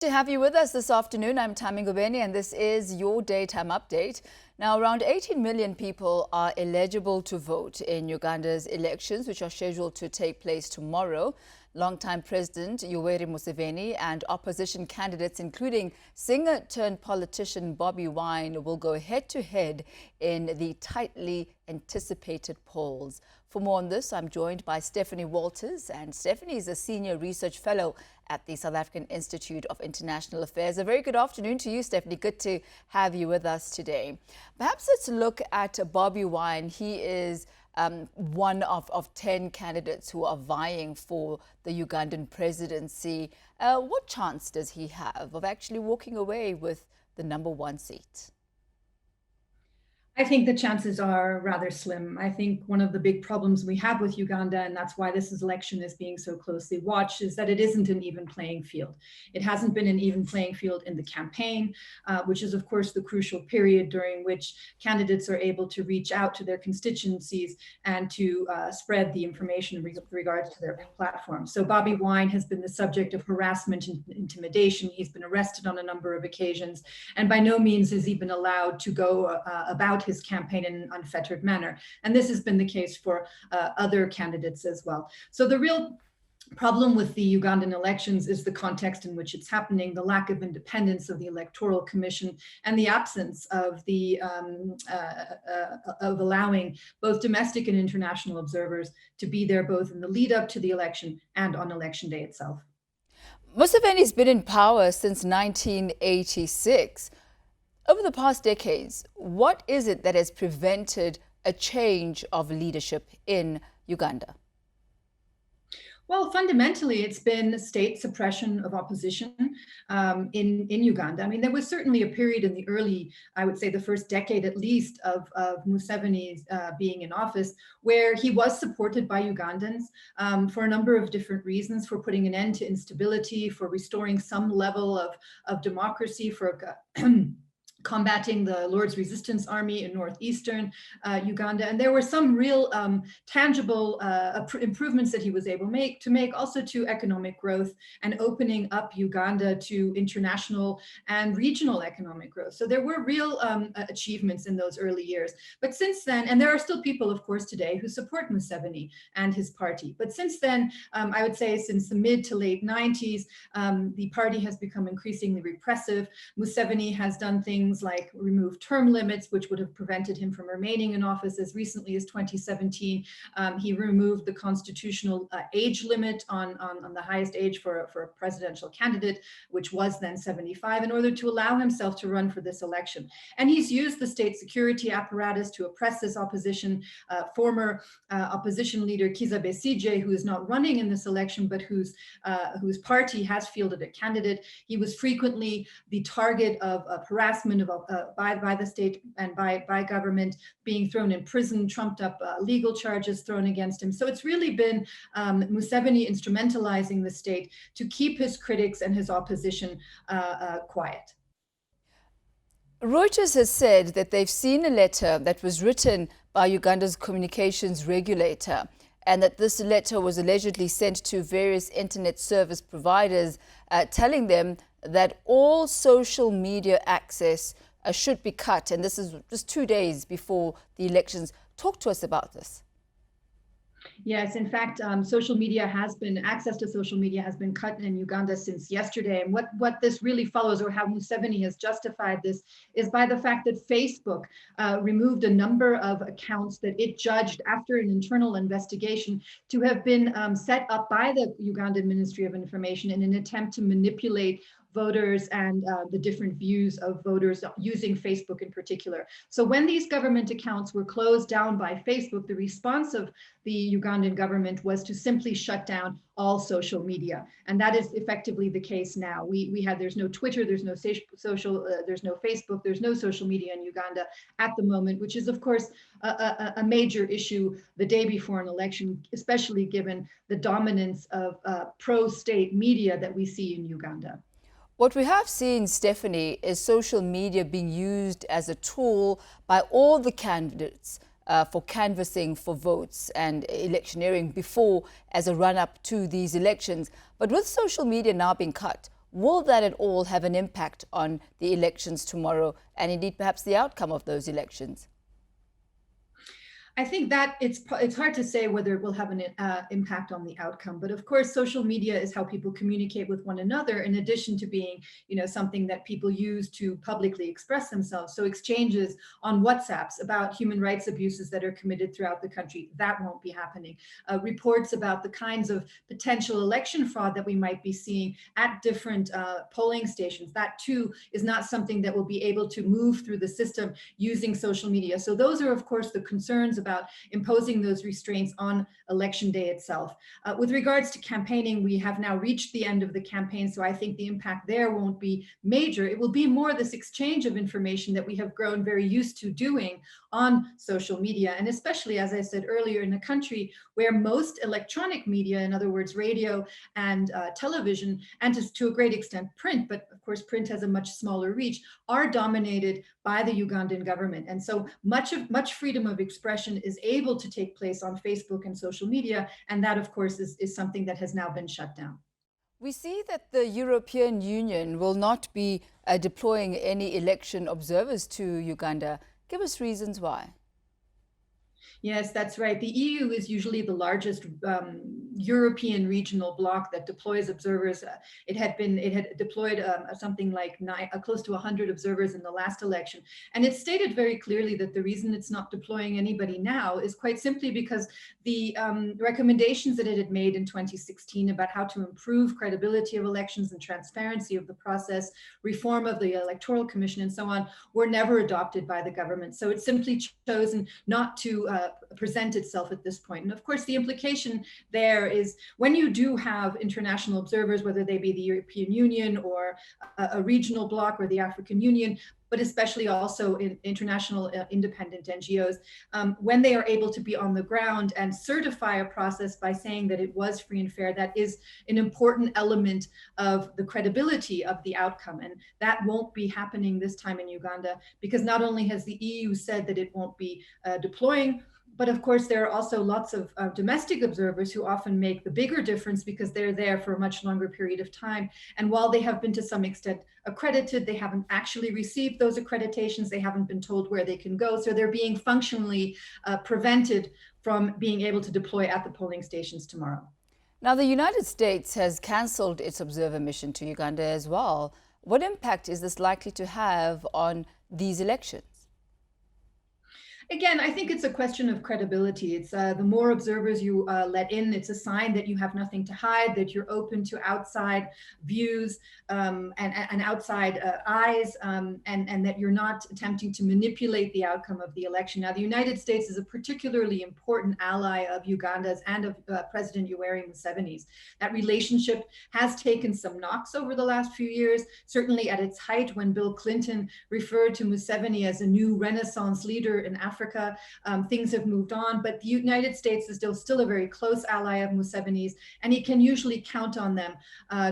To have you with us this afternoon. I'm Tami Ngubeni and this is your Daytime Update. Now, around 18 million people are eligible to vote in Uganda's elections, which are scheduled to take place tomorrow. Longtime President Yoweri Museveni and opposition candidates, including singer-turned-politician Bobi Wine, will go head-to-head in the tightly anticipated polls. For more on this, I'm joined by Stephanie Wolters, and Stephanie is a senior research fellow at the South African Institute of International Affairs. A very good afternoon to you, Stephanie. Good to have you with us today. Perhaps let's look at Bobi Wine. He is one of 10 candidates who are vying for the Ugandan presidency. What chance does he have of actually walking away with the #1 seat? I think the chances are rather slim. I think one of the big problems we have with Uganda, and that's why this election is being so closely watched, is that it isn't an even playing field. It hasn't been an even playing field in the campaign, which is, of course, the crucial period during which candidates are able to reach out to their constituencies and to spread the information with regards to their platform. So Bobi Wine has been the subject of harassment and intimidation. He's been arrested on a number of occasions, and by no means has he been allowed to go about his campaign in an unfettered manner. And this has been the case for other candidates as well. So the real problem with the Ugandan elections is the context in which it's happening, the lack of independence of the Electoral Commission, and the absence of of allowing both domestic and international observers to be there both in the lead up to the election and on election day itself. Museveni's been in power since 1986. Over the past decades, what is it that has prevented a change of leadership in Uganda? Well, fundamentally, it's been state suppression of opposition in Uganda. I mean, there was certainly a period in the early, I would say the first decade at least, of Museveni's being in office, where he was supported by Ugandans for a number of different reasons, for putting an end to instability, for restoring some level of democracy, for combating the Lord's Resistance Army in northeastern Uganda. And there were some real tangible improvements that he was able to make also to economic growth and opening up Uganda to international and regional economic growth. So there were real achievements in those early years. But since then, and there are still people, of course, today who support Museveni and his party. But since then, I would say since the mid to late 90s, the party has become increasingly repressive. Museveni has done things like remove term limits, which would have prevented him from remaining in office. As recently as 2017, he removed the constitutional age limit on the highest age for a presidential candidate, which was then 75, in order to allow himself to run for this election. And he's used the state security apparatus to oppress this opposition. Former opposition leader Kizza Besigye, who is not running in this election, but whose party has fielded a candidate, he was frequently the target of harassment by the state and by government, being thrown in prison, trumped up legal charges thrown against him. So it's really been Museveni instrumentalizing the state to keep his critics and his opposition quiet. Reuters has said that they've seen a letter that was written by Uganda's communications regulator, and that this letter was allegedly sent to various internet service providers, telling them that all social media access should be cut. And this is just 2 days before the elections. Talk to us about this. Yes, in fact, access to social media has been cut in Uganda since yesterday. And what this really follows, or how Museveni has justified this, is by the fact that Facebook removed a number of accounts that it judged after an internal investigation to have been set up by the Ugandan Ministry of Information in an attempt to manipulate voters and the different views of voters using Facebook in particular. So when these government accounts were closed down by Facebook, the response of the Ugandan government was to simply shut down all social media. And that is effectively the case now. There's no Twitter, there's no there's no Facebook, there's no social media in Uganda at the moment, which is of course a major issue the day before an election, especially given the dominance of pro-state media that we see in Uganda. What we have seen, Stephanie, is social media being used as a tool by all the candidates for canvassing for votes and electioneering before as a run-up to these elections. But with social media now being cut, Will that at all have an impact on the elections tomorrow and indeed perhaps the outcome of those elections? I think that it's hard to say whether it will have an impact on the outcome, but of course, social media is how people communicate with one another. In addition to being, something that people use to publicly express themselves. So exchanges on WhatsApps about human rights abuses that are committed throughout the country, that won't be happening. Reports about the kinds of potential election fraud that we might be seeing at different polling stations, that too is not something that will be able to move through the system using social media. So those are, of course, the concerns about imposing those restraints on election day itself. With regards to campaigning, we have now reached the end of the campaign, so I think the impact there won't be major. It will be more this exchange of information that we have grown very used to doing on social media, and especially, as I said earlier, in a country where most electronic media, in other words, radio and television, and to a great extent print, but of course print has a much smaller reach, are dominated by the Ugandan government. And so much freedom of expression is able to take place on Facebook and social media. And that, of course, is something that has now been shut down. We see that the European Union will not be deploying any election observers to Uganda. Give us reasons why. Yes, that's right. The EU is usually the largest European regional bloc that deploys observers. It had deployed something like close to 100 observers in the last election. And it stated very clearly that the reason it's not deploying anybody now is quite simply because the recommendations that it had made in 2016 about how to improve credibility of elections and transparency of the process, reform of the Electoral Commission and so on, were never adopted by the government. So it's simply chosen not to present itself at this point. And of course, the implication there is when you do have international observers, whether they be the European Union or a regional bloc or the African Union, but especially also in international independent NGOs, when they are able to be on the ground and certify a process by saying that it was free and fair, that is an important element of the credibility of the outcome. And that won't be happening this time in Uganda, because not only has the EU said that it won't be deploying, but of course, there are also lots of domestic observers who often make the bigger difference because they're there for a much longer period of time. And while they have been to some extent accredited, they haven't actually received those accreditations. They haven't been told where they can go. So they're being functionally prevented from being able to deploy at the polling stations tomorrow. Now, the United States has cancelled its observer mission to Uganda as well. What impact is this likely to have on these elections? Again, I think it's a question of credibility. It's the more observers you let in, it's a sign that you have nothing to hide, that you're open to outside views and outside eyes, and that you're not attempting to manipulate the outcome of the election. Now, the United States is a particularly important ally of Uganda's and of President Yoweri Museveni's. That relationship has taken some knocks over the last few years, certainly at its height when Bill Clinton referred to Museveni as a new Renaissance leader in Africa. Things have moved on, but the United States is still a very close ally of Museveni's, and he can usually count on them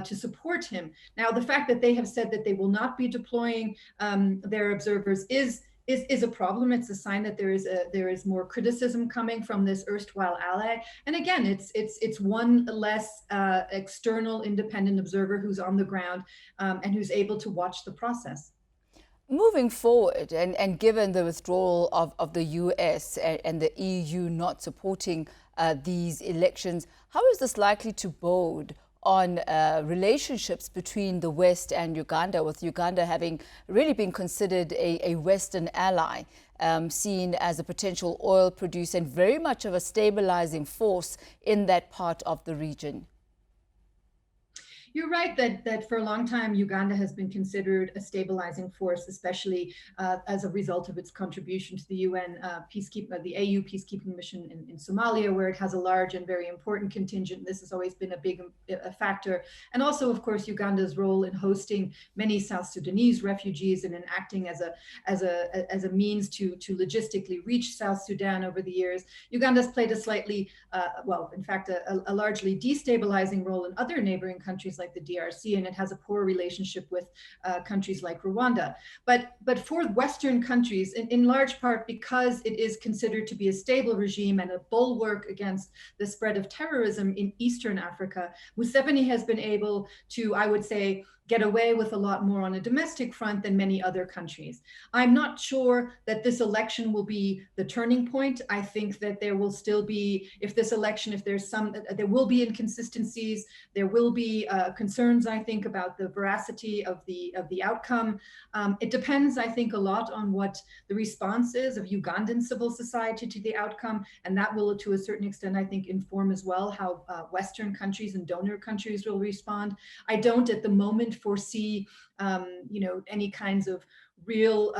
to support him. Now, the fact that they have said that they will not be deploying their observers is a problem. It's a sign that there is more criticism coming from this erstwhile ally. And again, it's one less external independent observer who's on the ground and who's able to watch the process. Moving forward, and given the withdrawal of the US and the EU not supporting these elections, how is this likely to bode on relationships between the West and Uganda, with Uganda having really been considered a Western ally, seen as a potential oil producer and very much of a stabilizing force in that part of the region? You're right that for a long time, Uganda has been considered a stabilizing force, especially as a result of its contribution to the UN the AU peacekeeping mission in Somalia, where it has a large and very important contingent. This has always been a big factor. And also, of course, Uganda's role in hosting many South Sudanese refugees and in acting as a means to logistically reach South Sudan over the years. Uganda's played a slightly, in fact, a largely destabilizing role in other neighboring countries like the DRC, and it has a poor relationship with countries like Rwanda. But for Western countries, in large part because it is considered to be a stable regime and a bulwark against the spread of terrorism in Eastern Africa, Museveni has been able to, I would say, get away with a lot more on a domestic front than many other countries. I'm not sure that this election will be the turning point. I think that there will still be, if there will be inconsistencies, there will be concerns, I think, about the veracity of the outcome. It depends, I think, a lot on what the response is of Ugandan civil society to the outcome, and that will, to a certain extent, I think, inform as well how Western countries and donor countries will respond. I don't, at the moment, foresee, any kinds of real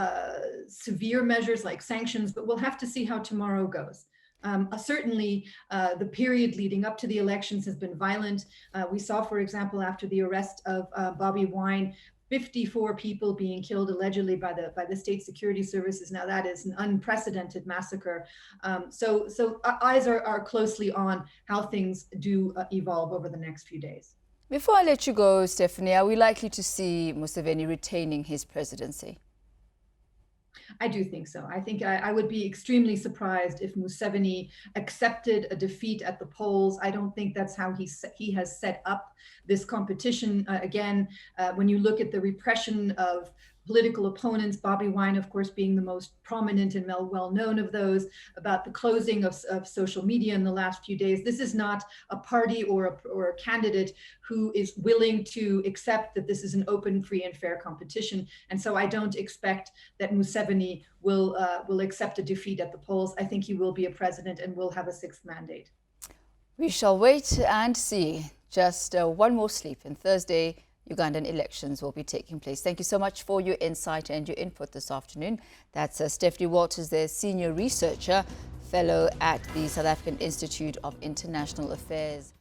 severe measures like sanctions, but we'll have to see how tomorrow goes. Certainly, the period leading up to the elections has been violent. We saw, for example, after the arrest of Bobi Wine, 54 people being killed allegedly by the state security services. Now that is an unprecedented massacre. So eyes are closely on how things do evolve over the next few days. Before I let you go, Stephanie, are we likely to see Museveni retaining his presidency? I do think so. I think I would be extremely surprised if Museveni accepted a defeat at the polls. I don't think that's how he has set up this competition. Again, when you look at the repression of political opponents, Bobi Wine, of course, being the most prominent and well-known of those, about the closing of social media in the last few days. This is not a party or a candidate who is willing to accept that this is an open, free, and fair competition. And so I don't expect that Museveni will accept a defeat at the polls. I think he will be a president and will have a sixth mandate. We shall wait and see. Just one more sleep, and Thursday, Ugandan elections will be taking place. Thank you so much for your insight and your input this afternoon. That's Stephanie Wolters, their senior researcher, fellow at the South African Institute of International Affairs.